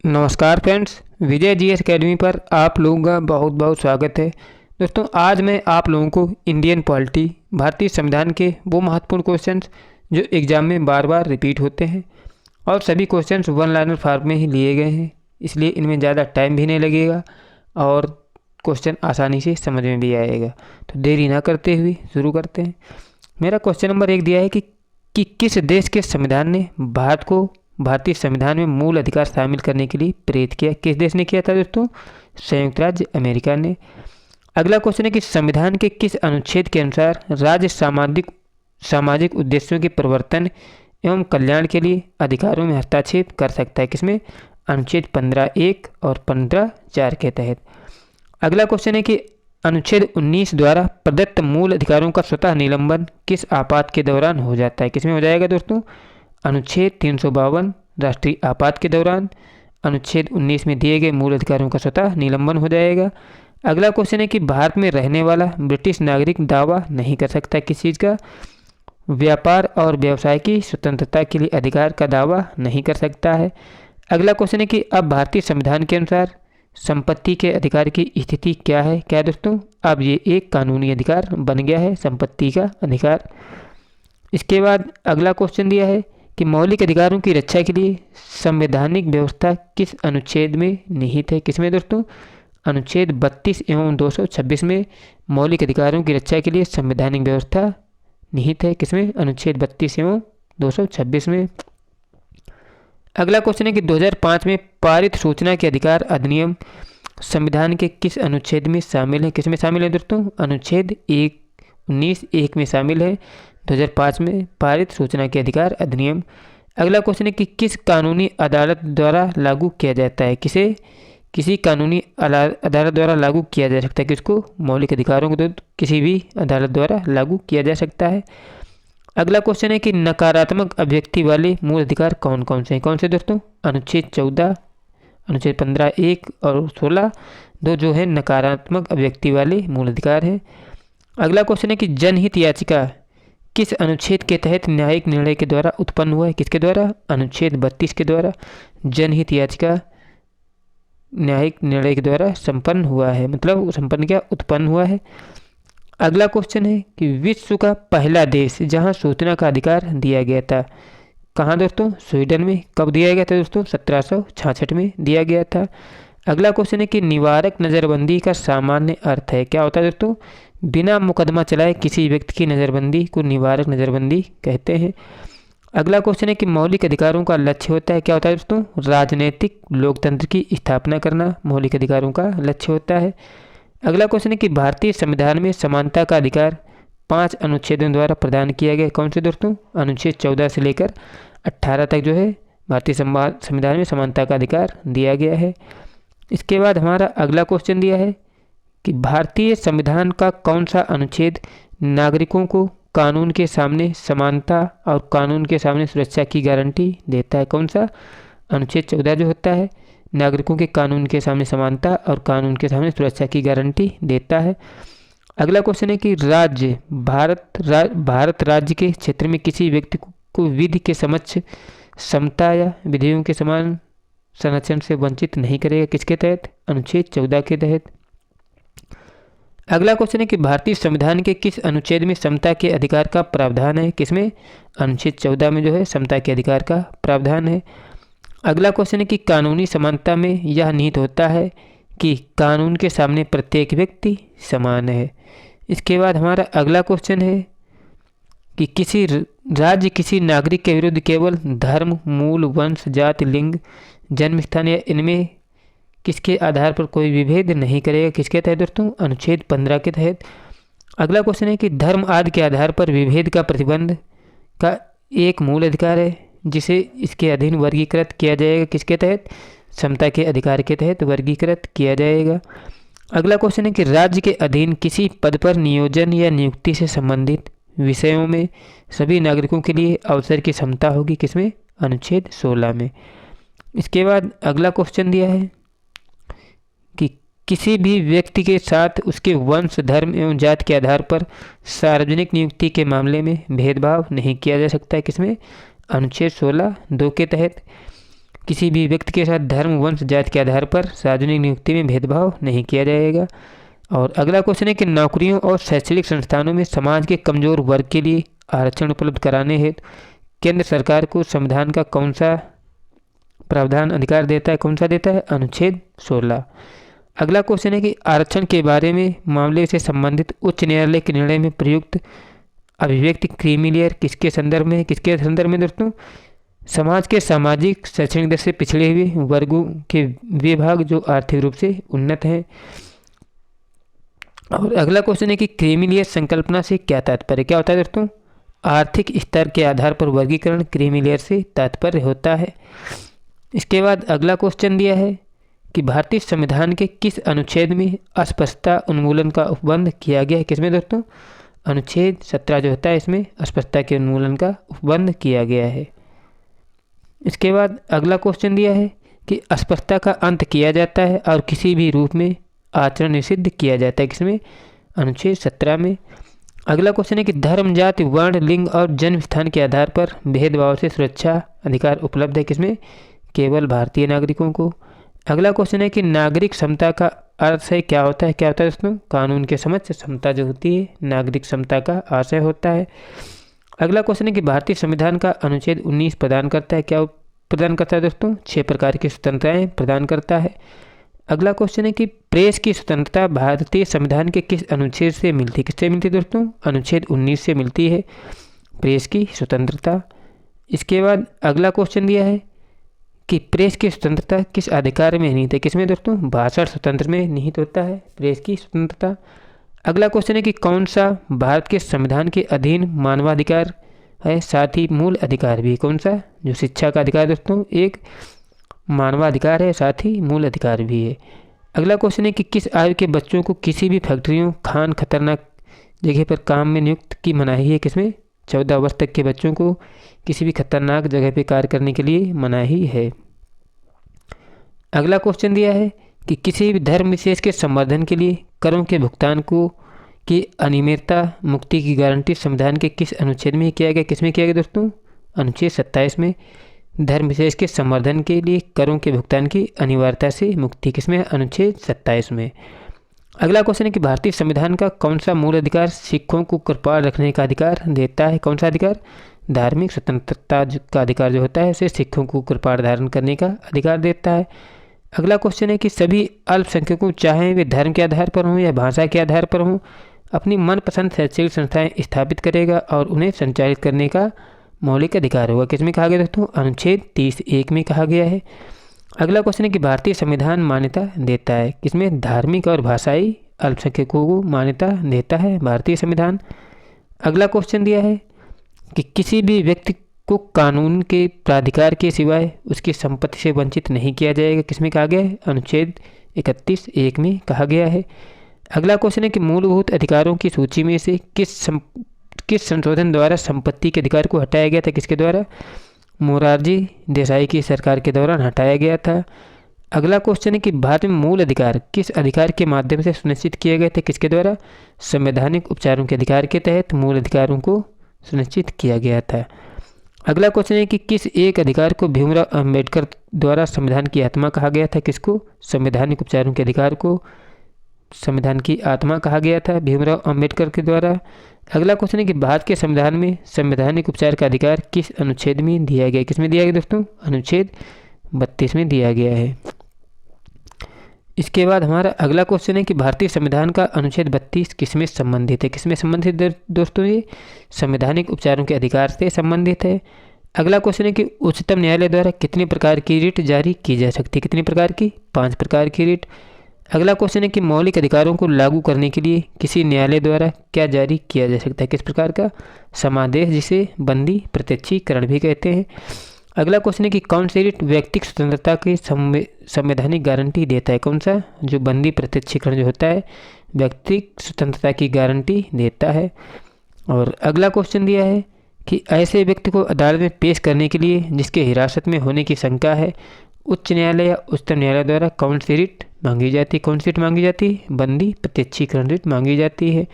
नमस्कार फ्रेंड्स, विजय GS academy पर आप लोगों का बहुत बहुत स्वागत है। दोस्तों, आज मैं आप लोगों को इंडियन पॉलिटी, भारतीय संविधान के वो महत्वपूर्ण क्वेश्चंस जो एग्ज़ाम में बार बार रिपीट होते हैं और सभी क्वेश्चंस वन लाइनर फॉर्म में ही लिए गए हैं, इसलिए इनमें ज़्यादा टाइम भी नहीं लगेगा और क्वेश्चन आसानी से समझ में भी आएगा। तो देरी ना करते हुए शुरू करते हैं। मेरा क्वेश्चन नंबर 1 दिया है कि किस देश के संविधान ने भारत को भारतीय संविधान में मूल अधिकार शामिल करने के लिए प्रेरित किया। किस देश ने किया था दोस्तों? संयुक्त राज्य अमेरिका ने। अगला क्वेश्चन है कि संविधान के किस अनुच्छेद के अनुसार राज्य सामाजिक उद्देश्यों के प्रवर्तन एवं कल्याण के लिए अधिकारों में हस्तक्षेप कर सकता है? किसमें? अनुच्छेद 15(1) और 15(4) के तहत। अगला क्वेश्चन है कि अनुच्छेद 19 द्वारा प्रदत्त मूल अधिकारों का स्वतः निलंबन किस आपात के दौरान हो जाता है? किसमें हो जाएगा दोस्तों? अनुच्छेद 352 राष्ट्रीय आपात के दौरान अनुच्छेद 19 में दिए गए मूल अधिकारों का स्वतः निलंबन हो जाएगा। अगला क्वेश्चन है कि भारत में रहने वाला ब्रिटिश नागरिक दावा नहीं कर सकता किस चीज़ का? व्यापार और व्यवसाय की स्वतंत्रता के लिए अधिकार का दावा नहीं कर सकता है। अगला क्वेश्चन है कि अब भारतीय संविधान के अनुसार संपत्ति के अधिकार की स्थिति क्या है? क्या दोस्तों? अब ये एक कानूनी अधिकार बन गया है संपत्ति का अधिकार। इसके बाद अगला क्वेश्चन दिया है कि मौलिक अधिकारों की रक्षा के लिए संवैधानिक व्यवस्था किस अनुच्छेद में निहित है? किसमें दोस्तों? अनुच्छेद 32 एवं 226 में मौलिक अधिकारों की रक्षा के लिए संवैधानिक व्यवस्था निहित है। किसमें? अनुच्छेद 32 एवं 226 में। अगला क्वेश्चन है कि 2005 में पारित सूचना के अधिकार अधिनियम संविधान के किस अनुच्छेद में शामिल है? किसमें शामिल है दोस्तों? अनुच्छेद 19(1) में शामिल है। 2005 में पारित सूचना के अधिकार अधिनियम। अगला क्वेश्चन है कि किस कानूनी अदालत द्वारा लागू किया जाता है? किसी कानूनी अदालत द्वारा लागू किया जा सकता है। किसको? मौलिक अधिकारों को तो किसी भी अदालत द्वारा लागू किया जा सकता है। अगला क्वेश्चन है कि नकारात्मक अभिव्यक्ति वाले मूल अधिकार कौन कौन से हैं? कौन से दोस्तों? अनुच्छेद 14, अनुच्छेद 15(1) और 16 दो जो है नकारात्मक अभिव्यक्ति वाले मूल अधिकार हैं। अगला क्वेश्चन है कि जनहित याचिका किस अनुच्छेद के तहत न्यायिक निर्णय के द्वारा उत्पन्न हुआ है? किसके द्वारा? अनुच्छेद 32 के द्वारा जनहित याचिका न्यायिक निर्णय के द्वारा संपन्न हुआ है, मतलब संपन्न क्या? उत्पन्न हुआ है। अगला क्वेश्चन है कि विश्व का पहला देश जहां सूचना का अधिकार दिया गया था, कहाँ दोस्तों? स्वीडन में। कब दिया गया था दोस्तों? 1766 में दिया गया था। अगला क्वेश्चन है कि निवारक नज़रबंदी का सामान्य अर्थ है? क्या होता है दोस्तों? बिना मुकदमा चलाए किसी व्यक्ति की नज़रबंदी को निवारक नज़रबंदी कहते हैं। अगला क्वेश्चन है कि मौलिक अधिकारों का लक्ष्य होता है? क्या होता है दोस्तों? राजनीतिक लोकतंत्र की स्थापना करना मौलिक अधिकारों का लक्ष्य होता है। अगला क्वेश्चन है कि भारतीय संविधान में समानता का अधिकार 5 अनुच्छेदों द्वारा प्रदान किया गया। कौन से दोस्तों? अनुच्छेद 14 से लेकर 18 तक जो है भारतीय संविधान में समानता का अधिकार दिया गया है। इसके बाद हमारा अगला क्वेश्चन दिया है कि भारतीय संविधान का कौन सा अनुच्छेद नागरिकों को कानून के सामने समानता और कानून के सामने सुरक्षा की गारंटी देता है? कौन सा? अनुच्छेद 14 जो होता है नागरिकों के कानून के सामने समानता और कानून के सामने सुरक्षा की गारंटी देता है। अगला क्वेश्चन है कि भारत राज्य के क्षेत्र में किसी व्यक्ति को विधि के समक्ष समता या विधियों के समान संरक्षण से वंचित नहीं करेगा। किसके तहत? अनुच्छेद 14 के तहत। अगला क्वेश्चन है कि भारतीय संविधान के किस अनुच्छेद में समता के अधिकार का प्रावधान है? किसमें? अनुच्छेद 14 में जो है समता के अधिकार का प्रावधान है। अगला क्वेश्चन है कि कानूनी समानता में यह निहित होता है कि कानून के सामने प्रत्येक व्यक्ति समान है। इसके बाद हमारा अगला क्वेश्चन है कि किसी राज्य किसी नागरिक के विरुद्ध केवल धर्म, मूल, वंश, जाति, लिंग, जन्म स्थान या इनमें किसके आधार पर कोई विभेद नहीं करेगा। किसके तहत दोस्तों? अनुच्छेद 15 के तहत। अगला क्वेश्चन है कि धर्म आदि के आधार पर विभेद का प्रतिबंध का एक मूल अधिकार है जिसे इसके अधीन वर्गीकृत किया जाएगा। किसके तहत? समता के अधिकार के तहत वर्गीकृत किया जाएगा। अगला क्वेश्चन है कि राज्य के अधीन किसी पद पर नियोजन या नियुक्ति से संबंधित विषयों में सभी नागरिकों के लिए अवसर की समता होगी। किसमें? अनुच्छेद 16 में। इसके बाद अगला क्वेश्चन दिया है कि किसी भी व्यक्ति के साथ उसके वंश, धर्म एवं जाति के आधार पर सार्वजनिक नियुक्ति के मामले में भेदभाव नहीं किया जा सकता है। किसमें? अनुच्छेद 16(2) के तहत। किसी भी व्यक्ति के साथ धर्म, वंश, जाति के आधार पर सार्वजनिक नियुक्ति में भेदभाव नहीं किया जाएगा। और अगला क्वेश्चन है कि नौकरियों और शैक्षणिक संस्थानों में समाज के कमजोर वर्ग के लिए आरक्षण उपलब्ध कराने हेतु केंद्र सरकार को संविधान का कौन सा प्रावधान अधिकार देता है? कौन सा देता है? अनुच्छेद 16। अगला क्वेश्चन है कि आरक्षण के बारे में मामले से संबंधित उच्च न्यायालय के निर्णय में प्रयुक्त अभिव्यक्ति क्रीमी लेयर किसके संदर्भ में है? किसके संदर्भ में दोस्तों? समाज के सामाजिक शैक्षणिक दृष्टि से पिछड़े हुए वर्गों के वे भाग जो आर्थिक रूप से उन्नत हैं। और अगला क्वेश्चन है कि क्रीमी लेयर संकल्पना से क्या तात्पर्य? क्या होता है दोस्तों? आर्थिक स्तर के आधार पर वर्गीकरण क्रीमी लेयर से तात्पर्य होता है। इसके बाद अगला क्वेश्चन दिया है कि भारतीय संविधान के किस अनुच्छेद में अस्पष्टता उन्मूलन का उपबंध किया गया है? किसमें दोस्तों? अनुच्छेद 17 जो होता है इसमें अस्पष्टता के उन्मूलन का उपबंध किया गया है। इसके बाद अगला क्वेश्चन दिया है कि अस्पष्टता का अंत किया जाता है और किसी भी रूप में आचरण निषिद्ध किया जाता है। किसमें? अनुच्छेद 17 में। अगला क्वेश्चन है कि धर्म, जाति, वर्ण, लिंग और जन्म स्थान के आधार पर भेदभाव से सुरक्षा अधिकार उपलब्ध है। किसमें? केवल भारतीय नागरिकों को। अगला क्वेश्चन है कि नागरिक समता का अर्थ है क्या होता है? क्या होता है दोस्तों? कानून के समक्ष समता जो होती है नागरिक समता का आशय होता है। अगला क्वेश्चन है कि भारतीय संविधान का अनुच्छेद 19 प्रदान करता है। क्या प्रदान करता है दोस्तों? 6 प्रकार की स्वतंत्रताएं प्रदान करता है। अगला क्वेश्चन है कि प्रेस की स्वतंत्रता भारतीय संविधान के किस अनुच्छेद से मिलती है? किससे मिलती है दोस्तों? अनुच्छेद 19 से मिलती है प्रेस की स्वतंत्रता। इसके बाद अगला क्वेश्चन दिया है कि प्रेस की स्वतंत्रता किस अधिकार में निहित है? किसमें दोस्तों? भाषण स्वतंत्र में निहित होता है प्रेस की स्वतंत्रता। अगला क्वेश्चन है कि कौन सा भारत के संविधान के अधीन मानवाधिकार है साथ ही मूल अधिकार भी? कौन सा? जो शिक्षा का अधिकार दोस्तों एक मानवाधिकार है साथ ही मूल अधिकार भी है। अगला क्वेश्चन है कि किस आयु के बच्चों को किसी भी फैक्ट्रियों, खान, खतरनाक जगह पर काम में नियुक्त की मनाही है? किसमें? 14 वर्ष तक के बच्चों को किसी भी खतरनाक जगह पर कार्य करने के लिए मनाही है। अगला क्वेश्चन दिया है कि किसी भी धर्म विशेष के संवर्धन के लिए करों के भुगतान को की अनियमितता मुक्ति की गारंटी संविधान के किस अनुच्छेद में किया गया? किसमें किया गया दोस्तों? अनुच्छेद 27 में। धर्म विशेष के संवर्धन के लिए करों के भुगतान की अनिवार्यता से मुक्ति किसमें? अनुच्छेद 27 में। अगला क्वेश्चन है कि भारतीय संविधान का कौन सा मूल अधिकार सिखों को कृपाण रखने का अधिकार देता है? कौन सा अधिकार? धार्मिक स्वतंत्रता का अधिकार जो होता है उसे सिखों को कृपाण धारण करने का अधिकार देता है। अगला क्वेश्चन है कि सभी अल्पसंख्यकों चाहे वे धर्म के आधार पर हों या भाषा के आधार पर हों अपनी मनपसंद शैक्षणिक संस्थाएं स्थापित करेगा और उन्हें संचालित करने का मौलिक अधिकार होगा। किसमें कहा गया दोस्तों? अनुच्छेद 30(1) में कहा गया है। अगला क्वेश्चन है कि भारतीय संविधान मान्यता देता है किसमें? धार्मिक और भाषाई अल्पसंख्यकों को मान्यता देता है भारतीय संविधान। अगला क्वेश्चन दिया है कि किसी भी व्यक्ति को कानून के प्राधिकार के सिवाय उसकी संपत्ति से वंचित नहीं किया जाएगा। किसमें कहा गया है? अनुच्छेद 31(1) में कहा गया है। अगला क्वेश्चन है कि मूलभूत अधिकारों की सूची में से किस संशोधन द्वारा संपत्ति के अधिकार को हटाया गया था? किसके द्वारा? मोरारजी देसाई की सरकार के दौरान हटाया गया था। अगला क्वेश्चन है कि भारत में मूल अधिकार किस अधिकार के माध्यम से सुनिश्चित किए गए थे? किसके द्वारा? संवैधानिक उपचारों के अधिकार के तहत मूल अधिकारों को सुनिश्चित किया गया था। अगला क्वेश्चन है कि किस एक अधिकार को भीमराव अंबेडकर द्वारा संविधान की आत्मा कहा गया था? किसको? संवैधानिक उपचारों के अधिकार को संविधान की आत्मा कहा गया था भीमराव अंबेडकर के द्वारा। अगला क्वेश्चन है कि भारत के संविधान में संवैधानिक उपचार का अधिकार किस अनुच्छेद में दिया गया? किसमें दिया गया दोस्तों? अनुच्छेद 32 में दिया गया है। इसके बाद हमारा अगला क्वेश्चन है कि भारतीय संविधान का अनुच्छेद 32 किसमें संबंधित है? किसमें संबंधित दोस्तों? ये संवैधानिक उपचारों के अधिकार से संबंधित है। अगला क्वेश्चन है कि उच्चतम न्यायालय द्वारा कितने प्रकार की रिट जारी की जा सकती है? कितने प्रकार की? 5 प्रकार की रिट। अगला क्वेश्चन है कि मौलिक अधिकारों को लागू करने के लिए किसी न्यायालय द्वारा क्या जारी किया जा सकता है? किस प्रकार का? समादेश, जिसे बंदी प्रत्यक्षीकरण भी कहते हैं। अगला क्वेश्चन है कि कौन सी रिट व्यक्तिगत स्वतंत्रता की संवैधानिक गारंटी देता है? कौन सा? जो बंदी प्रत्यक्षीकरण जो होता है व्यक्तिगत स्वतंत्रता की गारंटी देता है। और अगला क्वेश्चन दिया है कि ऐसे व्यक्ति को अदालत में पेश करने के लिए जिसके हिरासत में होने की शंका है उच्च न्यायालय या उच्चतम न्यायालय द्वारा कौन सी रिट मांगी जाती है? कौन सी रिट मांगी जाती है? बंदी प्रत्यक्षीकरण रिट मांगी जाती है।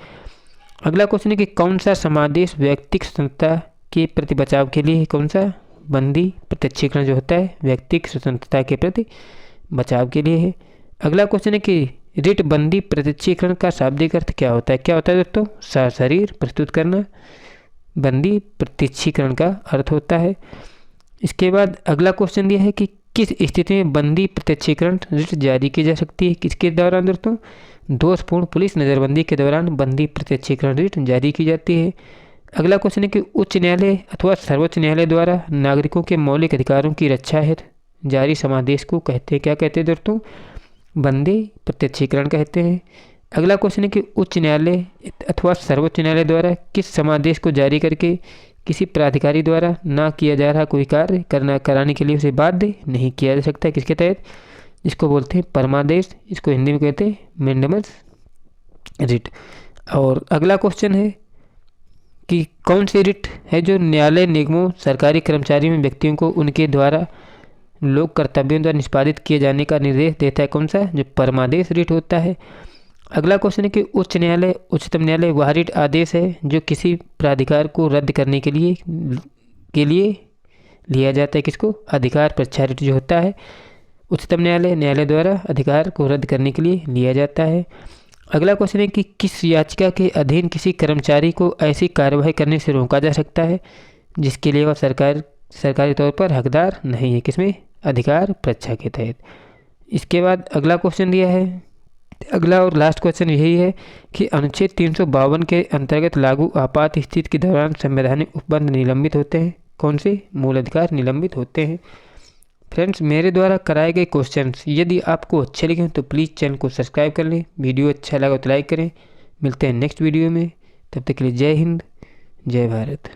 अगला क्वेश्चन है कि कौन सा समादेश व्यक्तिगत स्वतंत्रता के प्रति बचाव के लिए? कौन सा? बंदी प्रत्यक्षीकरण जो होता है व्यक्तिगत स्वतंत्रता के प्रति बचाव के लिए है। अगला क्वेश्चन है कि रिट बंदी प्रत्यक्षीकरण का शाब्दिक अर्थ क्या होता है? क्या होता है दोस्तों? सशरीर प्रस्तुत करना बंदी प्रत्यक्षीकरण का अर्थ होता है। इसके बाद अगला क्वेश्चन यह है कि किस स्थिति में बंदी प्रत्यक्षीकरण रिट जारी की जा सकती है? किसके दौरान दोस्तों? दोषपूर्ण पुलिस नज़रबंदी के दौरान बंदी प्रत्यक्षीकरण रिट जारी की जाती है। अगला क्वेश्चन है कि उच्च न्यायालय अथवा सर्वोच्च न्यायालय द्वारा नागरिकों के मौलिक अधिकारों की रक्षा हेतु जारी समादेश को कहते हैं, क्या कहते हैं दोस्तों? बंदी प्रत्यक्षीकरण कहते हैं। अगला क्वेश्चन है कि उच्च न्यायालय अथवा सर्वोच्च न्यायालय द्वारा किस समादेश को जारी करके किसी प्राधिकारी द्वारा ना किया जा रहा कोई कार्य कराने के लिए उसे बाध्य नहीं किया जा सकता है? किसके तहत? इसको बोलते हैं परमादेश, इसको हिंदी में कहते हैं मैंडेमस रिट। और अगला क्वेश्चन है कि कौन सी रिट है जो न्यायालय निगमों सरकारी कर्मचारियों व्यक्तियों को उनके द्वारा लोक कर्तव्यों द्वारा निष्पादित किए जाने का निर्देश देता है? कौन सा? जो परमादेश रिट होता है। अगला क्वेश्चन है कि उच्च न्यायालय उच्चतम न्यायालय वह रिट आदेश है जो किसी प्राधिकार को रद्द करने के लिए लिया जाता है। किसको? अधिकार परीक्षा रिट जो होता है उच्चतम न्यायालय द्वारा अधिकार को रद्द करने के लिए लिया जाता है। अगला क्वेश्चन है कि किस याचिका के अधीन किसी कर्मचारी को ऐसी कार्रवाई करने से रोका जा सकता है जिसके लिए वह सरकारी तौर पर हकदार नहीं है? किसमें? अधिकार परीक्षा के तहत। इसके बाद अगला क्वेश्चन दिया है, अगला और लास्ट क्वेश्चन यही है कि अनुच्छेद 352 के अंतर्गत लागू आपात स्थिति के दौरान संवैधानिक उपबंध निलंबित होते हैं? कौन से? मूल अधिकार निलंबित होते हैं। फ्रेंड्स, मेरे द्वारा कराए गए क्वेश्चंस यदि आपको अच्छे लगे तो प्लीज़ चैनल को सब्सक्राइब कर लें। वीडियो अच्छा लगा तो लाइक करें। मिलते हैं नेक्स्ट वीडियो में, तब तक के लिए जय हिंद, जय भारत।